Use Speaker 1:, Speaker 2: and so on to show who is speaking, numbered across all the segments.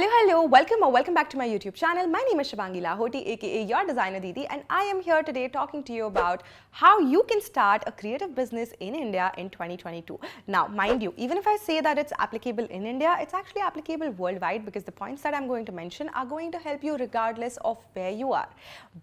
Speaker 1: Hello, welcome or welcome back to my YouTube channel. My name is Shivangi Lahoty, aka your designer Didi, and I am here today talking to you about how you can start a creative business in India in 2022. Now, mind you, even if I say that it's applicable in India, it's actually applicable worldwide because the points that I'm going to mention are going to help you regardless of where you are.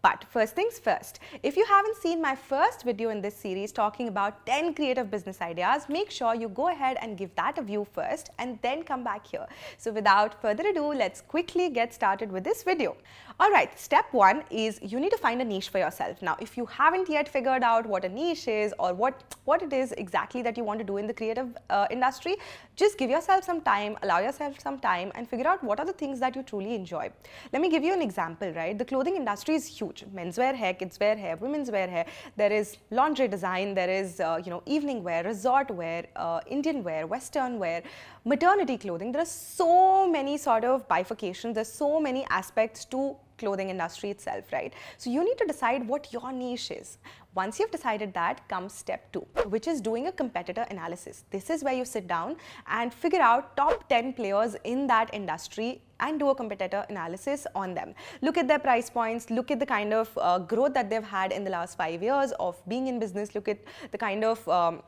Speaker 1: But first things first, if you haven't seen my first video in this series talking about 10 creative business ideas, make sure you go ahead and give that a view first and then come back here. So without further ado, let's quickly get started with this video. Alright, step one is you need to find a niche for yourself. Now, if you haven't yet figured out what a niche is or what it is exactly that you want to do in the creative industry, just give yourself some time, allow yourself some time and figure out what are the things that you truly enjoy. Let me give you an example, right? The clothing industry is huge. Menswear hair, kidswear hair, women's wear hair. There is laundry design, there is evening wear, resort wear, Indian wear, Western wear, maternity clothing. There are so many sort of bifurcations. There's so many aspects to clothing industry itself, right? So you need to decide what your niche is. Once you've decided that, comes step two, which is doing a competitor analysis. This is where you sit down and figure out top 10 players in that industry and do a competitor analysis on them. Look at their price points, look at the kind of growth that they've had in the last 5 years of being in business, look at the kind of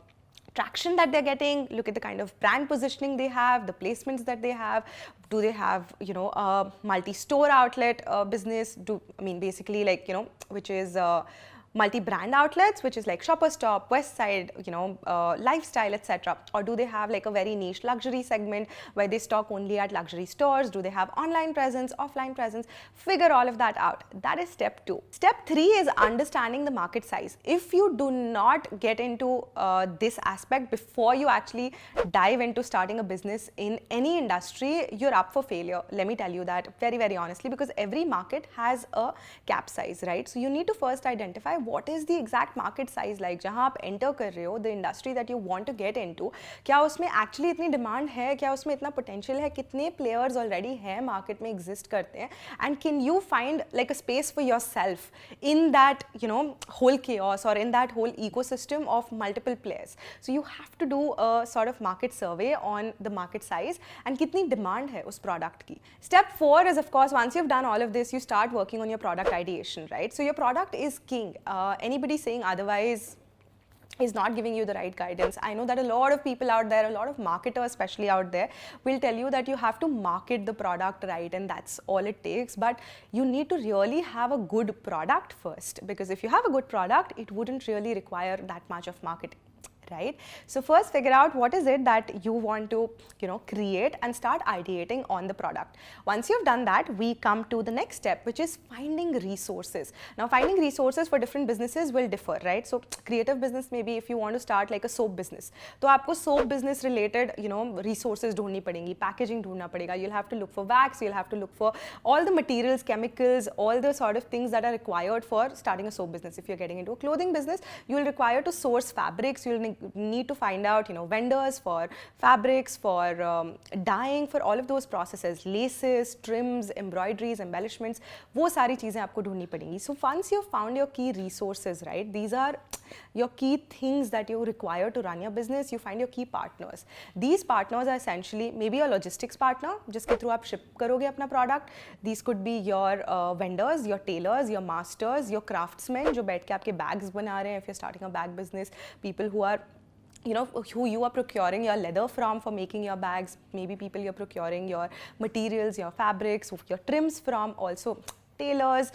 Speaker 1: traction that they're getting, look at the kind of brand positioning they have, the placements that they have. Do they have, a multi-store outlet business? Basically like, which is multi-brand outlets, which is like Shoppers Stop, West Side, lifestyle, etc. Or do they have like a very niche luxury segment where they stock only at luxury stores? Do they have online presence, offline presence? Figure all of that out. That is step two. Step three is understanding the market size. If you do not get into this aspect before you actually dive into starting a business in any industry, you're up for failure. Let me tell you that very, very honestly, because every market has a cap size, right? So you need to first identify what is the exact market size like जहाँ आप enter कर रहे हो, the industry that you want to get into, क्या उसमें actually इतनी demand है, क्या उसमें इतना potential है, कितने players already हैं market में exist करते हैं, and can you find like a space for yourself in that whole chaos or in that whole ecosystem of multiple players. So you have to do a sort of market survey on the market size and कितनी demand है उस product की. Step 4 is of course once you've done all of this, you start working on your product ideation, right? So your product is king. Anybody saying otherwise is not giving you the right guidance. I know that a lot of people out there, a lot of marketers especially out there, will tell you that you have to market the product right and that's all it takes. But you need to really have a good product first, because if you have a good product, it wouldn't really require that much of marketing. Right? So first figure out what is it that you want to create and start ideating on the product. Once you've done that, we come to the next step, which is finding resources. Now finding resources for different businesses will differ, right? So creative business, maybe if you want to start like a soap business, तो आपको soap business related resources ढूंढनी पड़ेंगी, packaging ढूंढना पड़ेगा, you'll have to look for wax, you'll have to look for all the materials, chemicals, all the sort of things that are required for starting a soap business. If you're getting into a clothing business, you'll require to source fabrics, you'll need to find out vendors for fabrics, for dyeing, for all of those processes, laces, trims, embroideries, embellishments, वो सारी चीजें आपको ढूंढनी पड़ेंगी. So once you've found your key resources, right, these are your key things that you require to run your business. You find your key partners. These partners are essentially maybe a logistics partner जिसके through आप ship करोगे अपना product. These could be your vendors, your tailors, your masters, your craftsmen जो बैठ के आपके bags बना रहे हैं. If you're starting a bag business, people who are who you are procuring your leather from for making your bags, maybe people you're procuring your materials, your fabrics, your trims from, also tailors,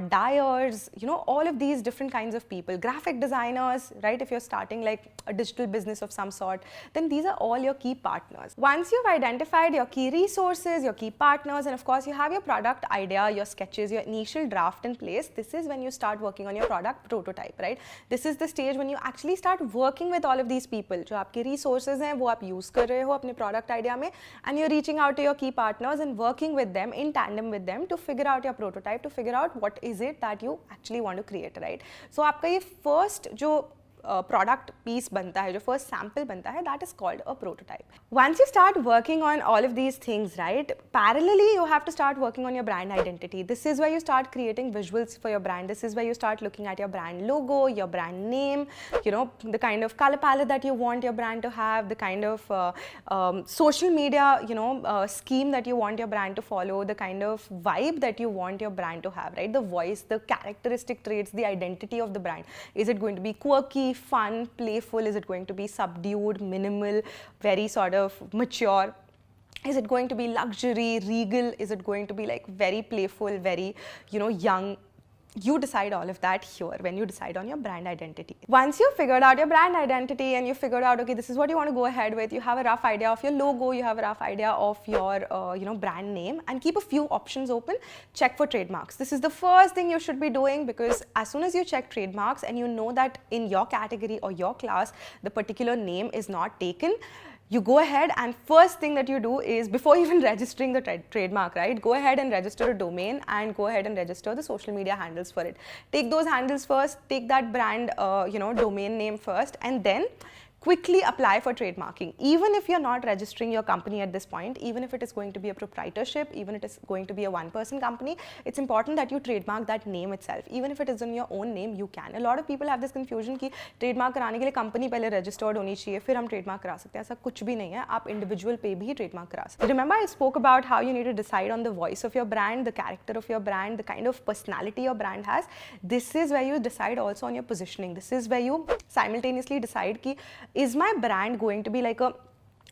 Speaker 1: dyers, all of these different kinds of people, graphic designers, right? If you're starting like a digital business of some sort, then these are all your key partners. Once you've identified your key resources, your key partners, and of course you have your product idea, your sketches, your initial draft in place, this is when you start working on your product prototype, right? This is the stage when you actually start working with all of these people. जो आपके resources हैं, वो आप use कर रहे हो अपने product idea में, and you're reaching out to your key partners and working with them in tandem with them to figure out your prototype, to figure out what is it that you actually want to create, right? So आपका ये first जो product piece बनता है, जो first sample बनता है, that is called a prototype. Once you start working on all of these things, right, parallelly you have to start working on your brand identity. This is where you start creating visuals for your brand. This is where you start looking at your brand logo, your brand name, you know, the kind of color palette that you want your brand to have, the kind of social media, you know, scheme that you want your brand to follow, the kind of vibe that you want your brand to have, right? The voice, the characteristic traits, the identity of the brand. Is it going to be quirky, fun, playful? Is it going to be subdued, minimal, very sort of mature? Is it going to be luxury, regal? Is it going to be like very playful, very, you know, young? You decide all of that here when you decide on your brand identity. Once you've figured out your brand identity and you figured out, okay, this is what you want to go ahead with, you have a rough idea of your logo, you have a rough idea of your, you know, brand name, and keep a few options open. Check for trademarks. This is the first thing you should be doing, because as soon as you check trademarks and you know that in your category or your class, the particular name is not taken, you go ahead and first thing that you do is, before even registering the trademark, right, go ahead and register a domain and go ahead and register the social media handles for it. Take those handles first, take that brand, you know, domain name first, and then quickly apply for trademarking. Even if you're not registering your company at this point, even if it is going to be a proprietorship, even if it is going to be a one-person company, it's important that you trademark that name itself. Even if it is in your own name, you can. A lot of people have this confusion कि trademark कराने के लिए company पहले registered होनी चाहिए, फिर हम trademark करा सकते हैं. ऐसा कुछ भी नहीं है. आप individual पे भी trademark करा सकते हैं. Remember I spoke about how you need to decide on the voice of your brand, the character of your brand, the kind of personality your brand has. This is where you decide also on your positioning. This is where you simultaneously decide कि is my brand going to be like a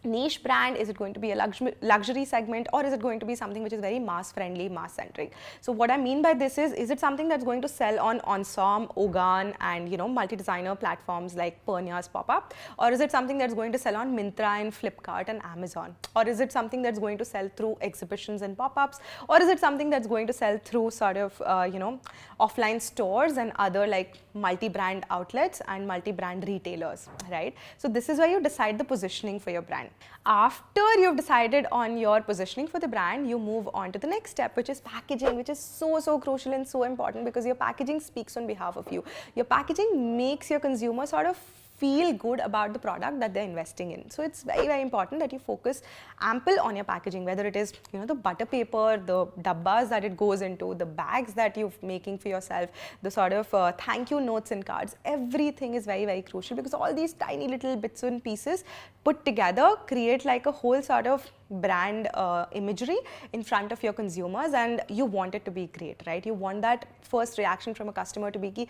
Speaker 1: niche brand? Is it going to be a luxury segment, or is it going to be something which is very mass friendly, mass centric? So what I mean by this is it something that's going to sell on Ensom, Ogan, and, you know, multi-designer platforms like Pernia's pop-up, or is it something that's going to sell on Myntra and Flipkart and Amazon, or is it something that's going to sell through exhibitions and pop-ups, or is it something that's going to sell through sort of you know, offline stores and other like multi-brand outlets and multi-brand retailers, right? So this is where you decide the positioning for your brand. After you've decided on your positioning for the brand, you move on to the next step, which is packaging, which is so crucial and so important, because your packaging speaks on behalf of you. Your packaging makes your consumer sort of feel good about the product that they're investing in. So it's very important that you focus ample on your packaging, whether it is, you know, the butter paper, the dabbas that it goes into, the bags that you're making for yourself, the sort of thank you notes and cards. Everything is very crucial, because all these tiny little bits and pieces put together create like a whole sort of brand imagery in front of your consumers, and you want it to be great, right? You want that first reaction from a customer to be कि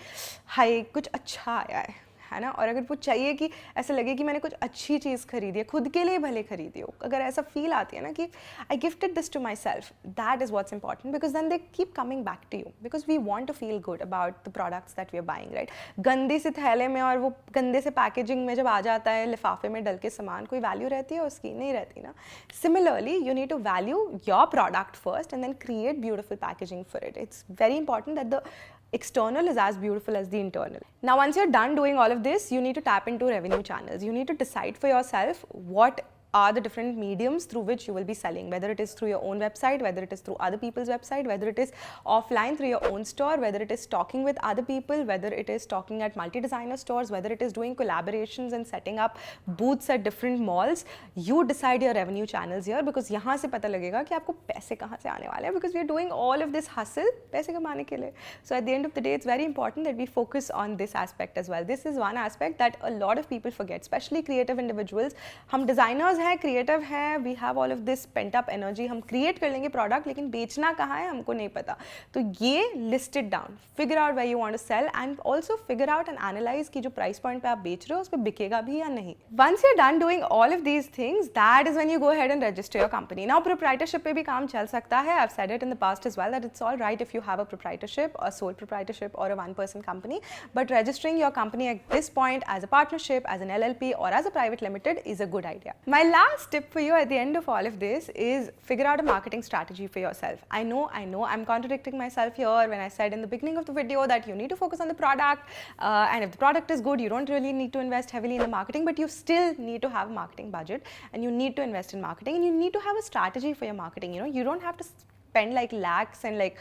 Speaker 1: हाय कुछ अच्छा आया है ना, और अगर वो चाहिए कि ऐसा लगे कि मैंने कुछ अच्छी चीज़ खरीदी है, खुद के लिए भले खरीदी हो, अगर ऐसा फील आती है ना कि I gifted this to myself, that is what's important, because then they keep coming back to you, because we want to feel good about the products that we are buying, right? गंदे से थैले में और वो गंदे से packaging में जब आ जाता है लिफाफे में डल के सामान, कोई वैल्यू रहती है उसकी? नहीं रहती ना. Similarly you need to value your product first and then create beautiful packaging for it. It's very important that the external is as beautiful as the internal. Now, once you're done doing all of this, you need to tap into revenue channels. You need to decide for yourself what are the different mediums through which you will be selling, whether it is through your own website, whether it is through other people's website, whether it is offline through your own store, whether it is talking with other people, whether it is talking at multi-designer stores, whether it is doing collaborations and setting up booths at different malls. You decide your revenue channels here, because यहाँ से पता लगेगा कि आपको पैसे कहाँ से आने वाले हैं, because we are doing all of this hustle पैसे कमाने के लिए. So at the end of the day, it's very important that we focus on this aspect as well. This is one aspect that a lot of people forget, especially creative individuals. हम designers है, creative है, we have all of this pent up energy, हम create कर लेंगे product, लेकिन बेचना कहाँ है हमको नहीं पता. तो ये list it down, figure out where you want to sell, and also figure out and analyse कि जो प्राइस पॉइंट पे आप बेच रहे हो उस पर बिकेगा भी या नहीं. Once you are done doing all of these things, that is when you go ahead and register your company. Now proprietorship पे भी काम चल सकता है. I have said it in the past as well that it's all right if you have a proprietorship, a sole proprietorship और a one person company, but registering your company at this point as a partnership, as an LLP or as a private limited is a good idea. My last tip for you at the end of all of this is figure out a marketing strategy for yourself. I know I'm contradicting myself here when I said in the beginning of the video that you need to focus on the product, and if the product is good, you don't really need to invest heavily in the marketing, but you still need to have a marketing budget, and you need to invest in marketing, and you need to have a strategy for your marketing. You know, you don't have to spend like lakhs and like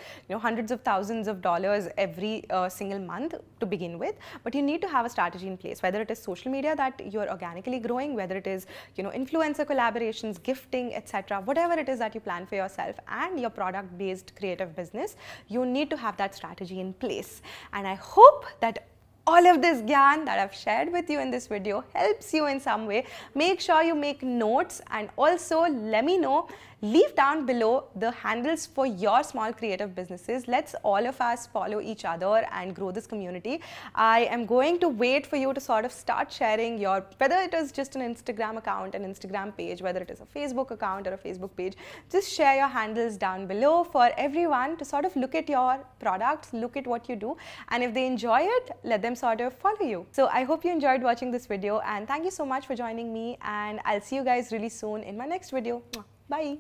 Speaker 1: hundreds of thousands of dollars every single month to begin with, but you need to have a strategy in place, whether it is social media that you're organically growing, whether it is influencer collaborations, gifting, etc. Whatever it is that you plan for yourself and your product based creative business, you need to have that strategy in place. And I hope that all of this gyan that I've shared with you in this video helps you in some way. Make sure you make notes, and also let me know, leave down below the handles for your small creative businesses. Let's all of us follow each other and grow this community. I am going to wait for you to sort of start sharing your, whether it is just an Instagram account, an Instagram page, whether it is a Facebook account or a Facebook page, just share your handles down below for everyone to sort of look at your products, look at what you do, and if they enjoy it, let them sort of follow you. So I hope you enjoyed watching this video, and thank you so much for joining me, and I'll see you guys really soon in my next video. Bye.